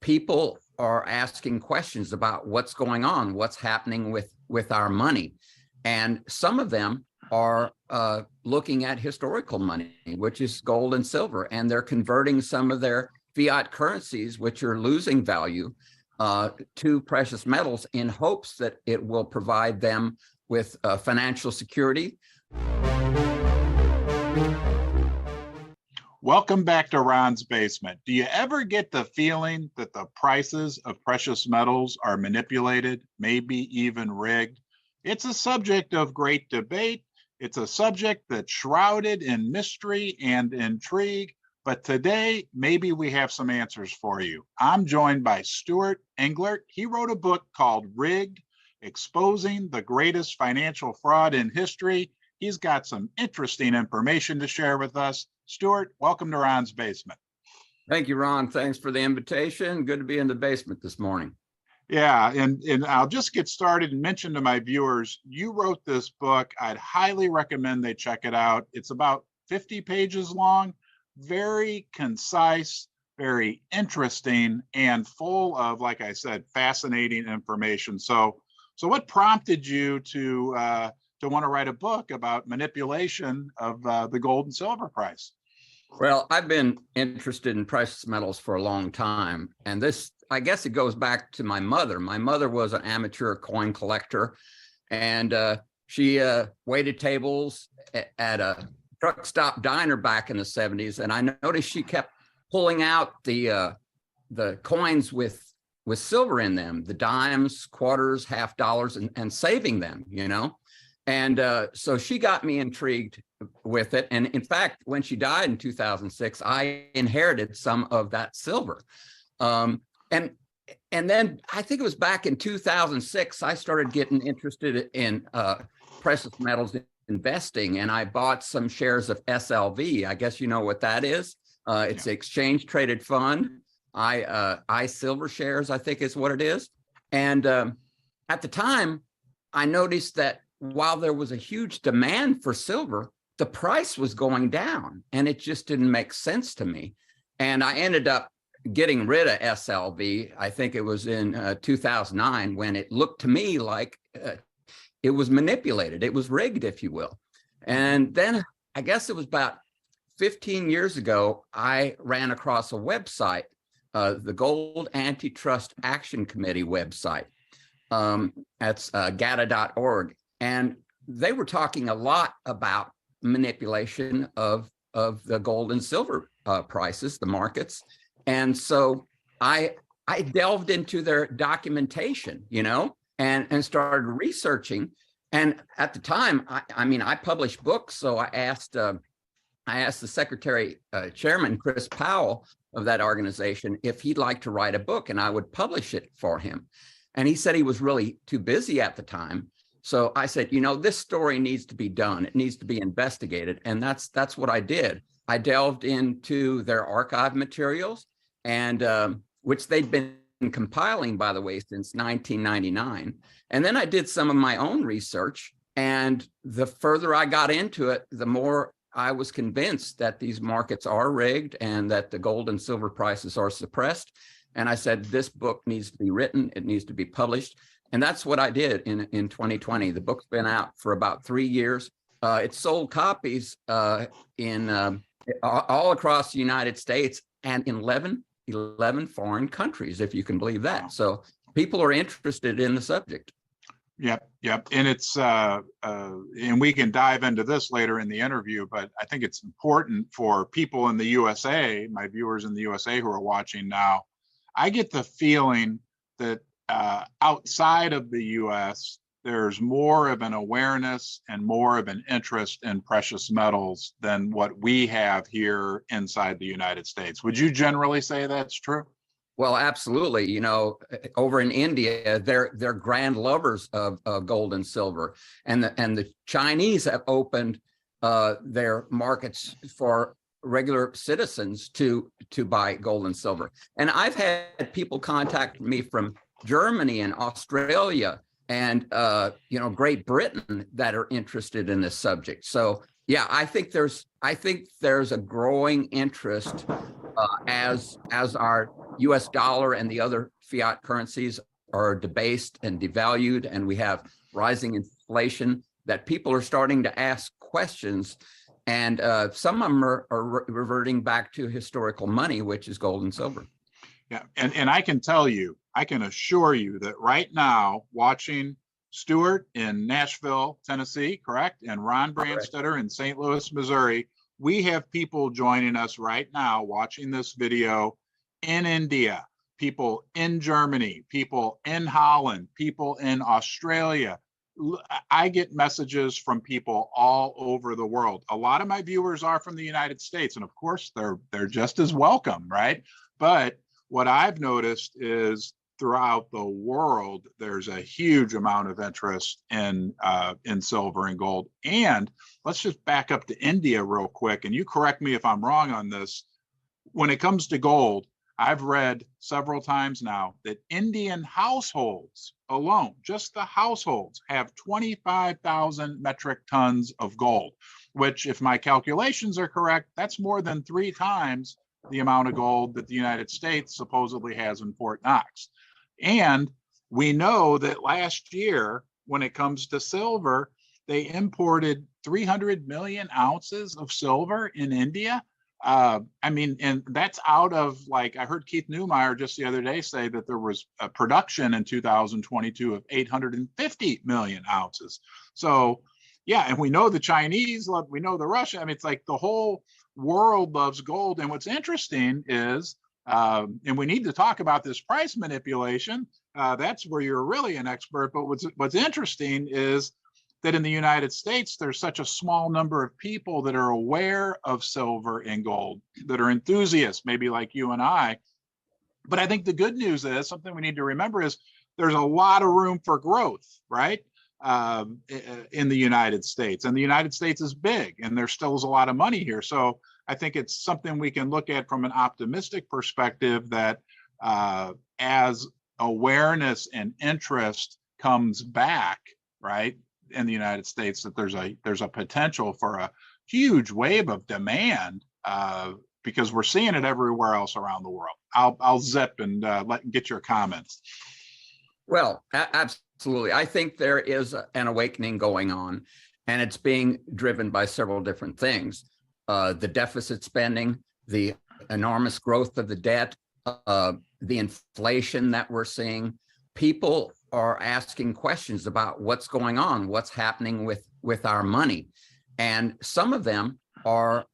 people are asking questions about what's going on, what's happening with our money. And some of them are looking at historical money, which is gold and silver, and they're converting some of their fiat currencies, which are losing value, to precious metals in hopes that it will provide them with financial security. Welcome back to Ron's Basement. Do you ever get the feeling that the prices of precious metals are manipulated, maybe even rigged? It's a subject of great debate. It's a subject that's shrouded in mystery and intrigue. But today, maybe we have some answers for you. I'm joined by Stuart Englert. He wrote a book called Rigged, Exposing the Greatest Financial Fraud in History. He's got some interesting information to share with us. Stuart, welcome to Ron's Basement. Thank you, Ron. Thanks for the invitation. Good to be in the basement this morning. Yeah, and I'll just get started and mention to my viewers, you wrote this book. I'd highly recommend they check it out. It's about 50 pages long, very concise, very interesting, and full of, like I said, fascinating information. So what prompted you to want to write a book about manipulation of the gold and silver price? Well, I've been interested in precious metals for a long time. And this, I guess it goes back to my mother. My mother was an amateur coin collector, and she waited tables at a truck stop diner back in the 70s. And I noticed she kept pulling out the coins with silver in them, the dimes, quarters, half dollars, and saving them, you know. And so she got me intrigued with it. And in fact, when she died in 2006, I inherited some of that silver. And then I think it was back in 2006, I started getting interested in precious metals investing, and I bought some shares of SLV. I guess you know what that is. It's an exchange traded fund. I silver shares, I think is what it is. And at the time, I noticed that while there was a huge demand for silver, the price was going down, and it just didn't make sense to me. And I ended up getting rid of SLV. I think it was in 2009, when it looked to me like it was manipulated. It was rigged, if you will. And then I guess it was about 15 years ago, I ran across a website, the Gold Antitrust Action Committee website. That's GATA.org. And they were talking a lot about manipulation of the gold and silver prices, the markets. And so I delved into their documentation, you know, and started researching. And at the time, I mean, I published books. So I asked the secretary, chairman, Chris Powell of that organization, if he'd like to write a book, and I would publish it for him. And he said he was really too busy at the time. So I said, you know, this story needs to be done. It needs to be investigated. And that's what I did. I delved into their archive materials, and which they'd been compiling, by the way, since 1999. And then I did some of my own research. And the further I got into it, the more I was convinced that these markets are rigged and that the gold and silver prices are suppressed. And I said, this book needs to be written. It needs to be published. And that's what I did in 2020. The book's been out for about 3 years. It sold copies in all across the United States and in 11 foreign countries, if you can believe that. So people are interested in the subject. Yep. And it's and we can dive into this later in the interview, but I think it's important for people in the USA, my viewers in the USA who are watching now. I get the feeling that outside of the US, there's more of an awareness and more of an interest in precious metals than what we have here inside the United States. Would you generally say that's true? Well, absolutely. You know, over in India, they're grand lovers of gold and silver, and the Chinese have opened their markets for regular citizens to buy gold and silver. And I've had people contact me from Germany and Australia and you know, Great Britain that are interested in this subject. So yeah, I think there's a growing interest as our US dollar and the other fiat currencies are debased and devalued, and we have rising inflation, that people are starting to ask questions. And some of them are reverting back to historical money, which is gold and silver. Yeah, and I can tell you, I can assure you that right now, watching Stuart in Nashville, Tennessee, correct? And Ron Brandstetter in St. Louis, Missouri, we have people joining us right now watching this video in India, people in Germany, people in Holland, people in Australia. I get messages from people all over the world. A lot of my viewers are from the United States, and of course they're just as welcome, right? But what I've noticed is throughout the world, there's a huge amount of interest in silver and gold. And let's just back up to India real quick, and you correct me if I'm wrong on this. When it comes to gold, I've read several times now that Indian households alone, just the households, have 25,000 metric tons of gold, which, if my calculations are correct, that's more than 3 times the amount of gold that the United States supposedly has in Fort Knox. And we know that last year, when it comes to silver, they imported 300 million ounces of silver in India. I mean, and that's out of, like, I heard Keith Neumeyer just the other day say that there was a production in 2022 of 850 million ounces. So, yeah, and we know the Chinese love, we know the Russian. I mean, it's like the whole world loves gold. And what's interesting is, and we need to talk about this price manipulation. That's where you're really an expert. But what's interesting is that in the United States, there's such a small number of people that are aware of silver and gold, that are enthusiasts, maybe like you and I. But I think the good news is, something we need to remember is, there's a lot of room for growth, right? In the United States. And the United States is big, and there still is a lot of money here. So I think it's something we can look at from an optimistic perspective, that as awareness and interest comes back, right, in the United States, that there's a potential for a huge wave of demand, because we're seeing it everywhere else around the world. I'll zip and get your comments. Well, absolutely. I think there is an awakening going on, and it's being driven by several different things. The deficit spending, the enormous growth of the debt, the inflation that we're seeing. People are asking questions about what's going on, what's happening with our money. And some of them are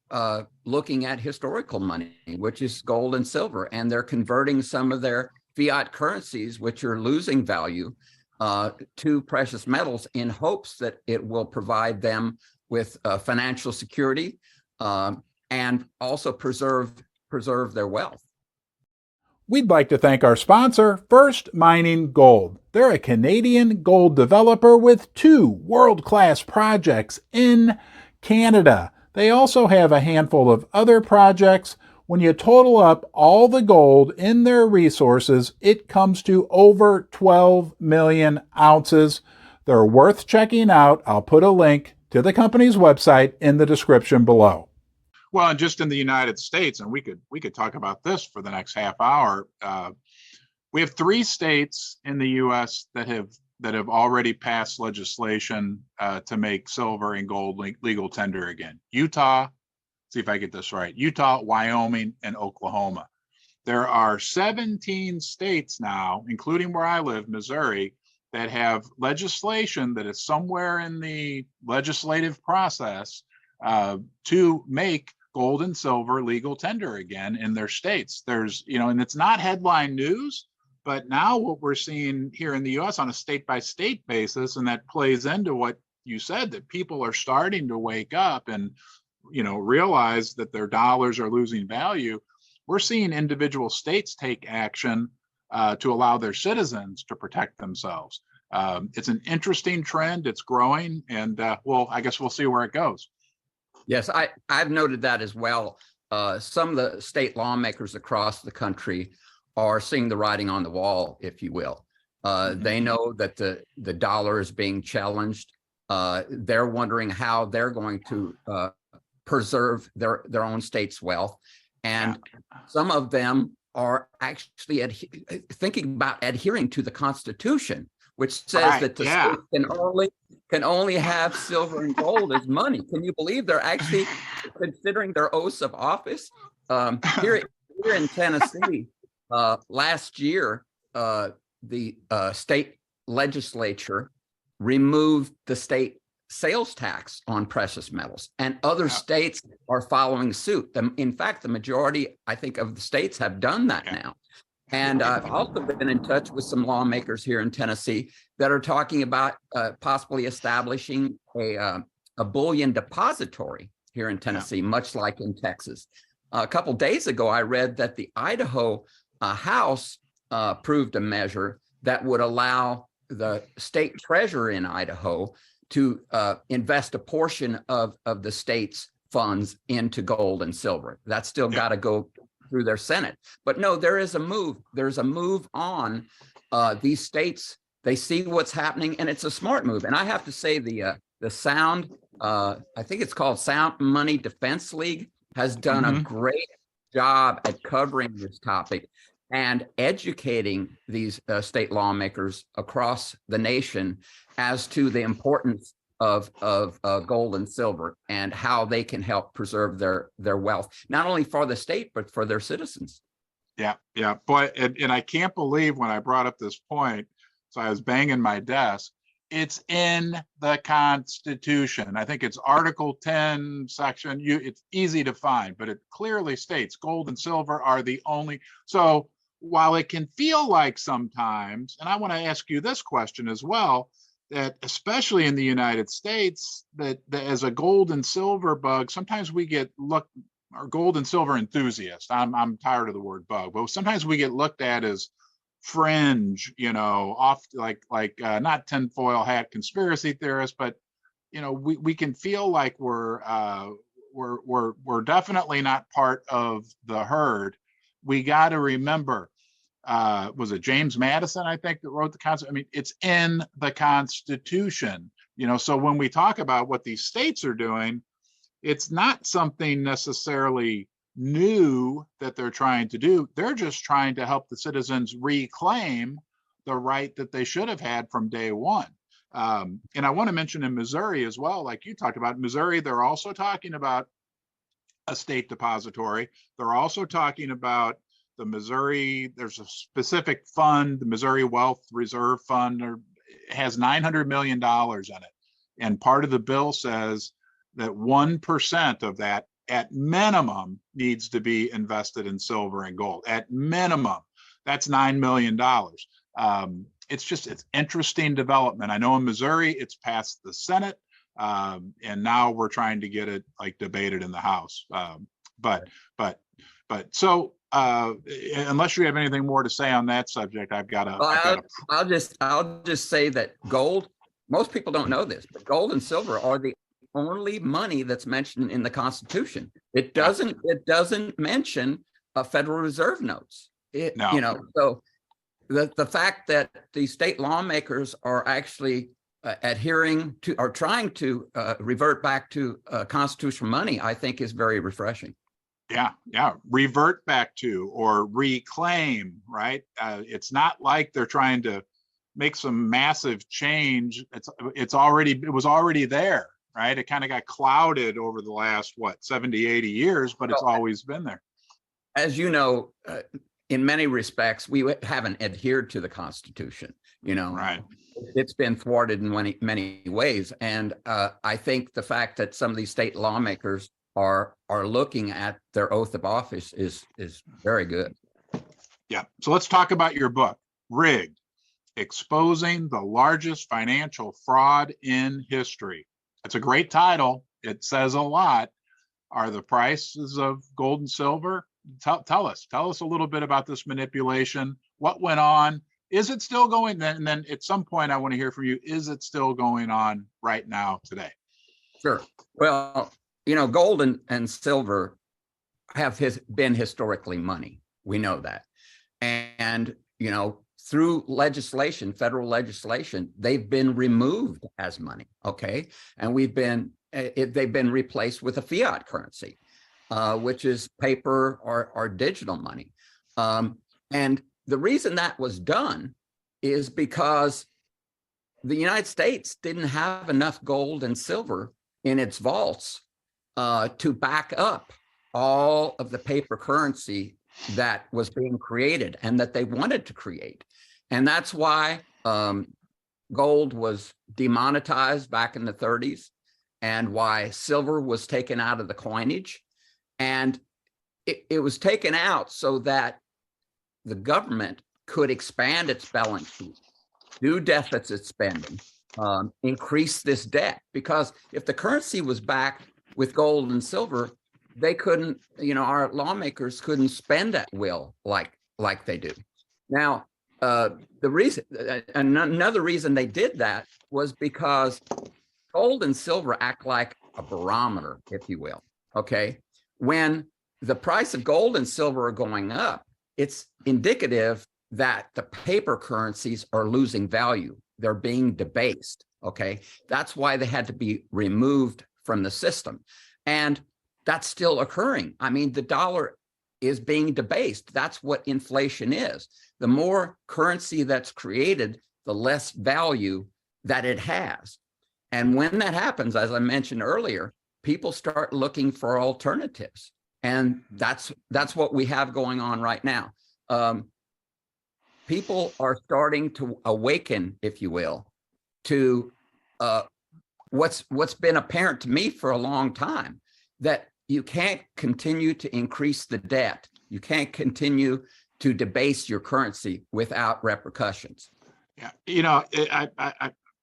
looking at historical money, which is gold and silver, and they're converting some of their fiat currencies, which are losing value, to precious metals, in hopes that it will provide them with financial security, and also preserve their wealth. We'd like to thank our sponsor, First Mining Gold. They're a Canadian gold developer with 2 world-class projects in Canada. They also have a handful of other projects. When you total up all the gold in their resources, it comes to over 12 million ounces. They're worth checking out. I'll put a link to the company's website in the description below. Well, and just in the United States, and we could talk about this for the next half hour. We have 3 states in the U.S. that have already passed legislation to make silver and gold legal tender again. Utah, see if I get this right, Utah, Wyoming, and Oklahoma. There are 17 states now, including where I live, Missouri, that have legislation that is somewhere in the legislative process to make gold and silver legal tender again in their states. There's, and it's not headline news, but now what we're seeing here in the US on a state-by-state basis, and that plays into what you said, that people are starting to wake up and realize that their dollars are losing value. We're seeing individual states take action to allow their citizens to protect themselves. It's an interesting trend. It's growing, and I guess we'll see where it goes. Yes, I've noted that as well. Some of the state lawmakers across the country are seeing the writing on the wall, if you will. They know that the dollar is being challenged. They're wondering how they're going to preserve their own state's wealth. And some of them are actually thinking about adhering to the Constitution, which says that the state can only have silver and gold as money. Can you believe they're actually considering their oaths of office? Here in Tennessee, last year, the state legislature removed the state sales tax on precious metals, and other states are following suit. In fact, the majority, I think, of the states have done that now. And I've also been in touch with some lawmakers here in Tennessee that are talking about possibly establishing a bullion depository here in Tennessee, much like in Texas. A couple days ago, I read that the Idaho House approved a measure that would allow the state treasurer in Idaho to invest a portion of the state's funds into gold and silver. That's still got to go through their Senate. But no, there is a move. There's a move on these states. They see what's happening, and it's a smart move. And I have to say the Sound, I think it's called Sound Money Defense League, has done a great job at covering this topic and educating these state lawmakers across the nation as to the importance of gold and silver and how they can help preserve their wealth, not only for the state, but for their citizens. Yeah. Boy, and I can't believe when I brought up this point, so I was banging my desk, it's in the Constitution. I think it's Article 10, section, it's easy to find, but it clearly states gold and silver are the only. So while it can feel like sometimes, and I want to ask you this question as well, that especially in the United States, that as a gold and silver bug, sometimes we get looked, or gold and silver enthusiast, I'm tired of the word bug, but sometimes we get looked at as fringe, off like not tinfoil hat conspiracy theorists, but we can feel like we're definitely not part of the herd. We got to remember, was it James Madison, I think, that wrote the Constitution? I mean, it's in the Constitution, so when we talk about what these states are doing, it's not something necessarily new that they're trying to do. They're just trying to help the citizens reclaim the right that they should have had from day one. And I want to mention in Missouri as well, like you talked about, Missouri, they're also talking about a state depository. They're also talking about the Missouri, there's a specific fund, the Missouri Wealth Reserve Fund, has $900 million in it. And part of the bill says that 1% of that at minimum needs to be invested in silver and gold. At minimum, that's $9 million. It's interesting development. I know in Missouri, it's passed the Senate, and now we're trying to get it debated in the House. So unless you have anything more to say on that subject, I'll just say that gold, most people don't know this, but gold and silver are the only money that's mentioned in the Constitution. It doesn't mention Federal Reserve notes. So the fact that the state lawmakers are actually adhering to or trying to revert back to constitutional money, I think is very refreshing. Yeah. Revert back to or reclaim, right? It's not like they're trying to make some massive change. It was already there. Right? It kind of got clouded over the last, 70, 80 years, but it's always been there. As you know, in many respects, we haven't adhered to the Constitution, Right. It's been thwarted in many ways. And I think the fact that some of these state lawmakers are looking at their oath of office is very good. Yeah. So let's talk about your book, Rigged: Exposing the Largest Financial Fraud in History. It's a great title. It says a lot. Are the prices of gold and silver? Tell us a little bit about this manipulation. What went on? Is it still going? And then at some point, I want to hear from you. Is it still going on right now today? Sure. Well, gold and silver have been historically money. We know that. And, through legislation, federal legislation, they've been removed as money. Okay. And they've been replaced with a fiat currency, which is paper or digital money. And the reason that was done is because the United States didn't have enough gold and silver in its vaults to back up all of the paper currency that was being created and that they wanted to create. And that's why gold was demonetized back in the 30s and why silver was taken out of the coinage. And it was taken out so that the government could expand its balance sheet, do deficit spending, increase this debt. Because if the currency was backed with gold and silver, they couldn't, our lawmakers couldn't spend at will like they do. Now, another reason they did that was because gold and silver act like a barometer, if you will. Okay. When the price of gold and silver are going up, it's indicative that the paper currencies are losing value. They're being debased. Okay. That's why they had to be removed from the system. And that's still occurring. I mean, the dollar is being debased. That's what inflation is. The more currency that's created, the less value that it has. And when that happens, as I mentioned earlier, people start looking for alternatives. And that's what we have going on right now. People are starting to awaken, if you will, to what's been apparent to me for a long time, that you can't continue to increase the debt. You can't continue to debase your currency without repercussions. Yeah,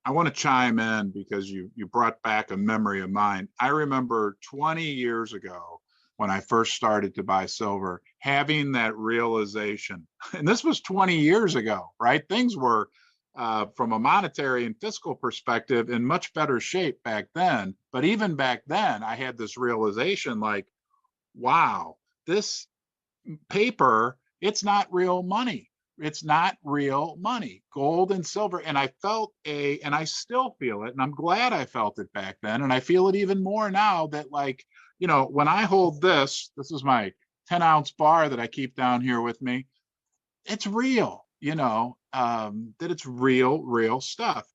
I want to chime in because you brought back a memory of mine. I remember 20 years ago when I first started to buy silver, having that realization, and this was 20 years ago, right? Things were, from a monetary and fiscal perspective, in much better shape back then. But even back then, I had this realization like, wow, this paper, it's not real money. It's not real money, gold and silver. And I felt and I still feel it, and I'm glad I felt it back then. And I feel it even more now that, like, when I hold this is my 10-ounce bar that I keep down here with me. It's real, that it's real stuff.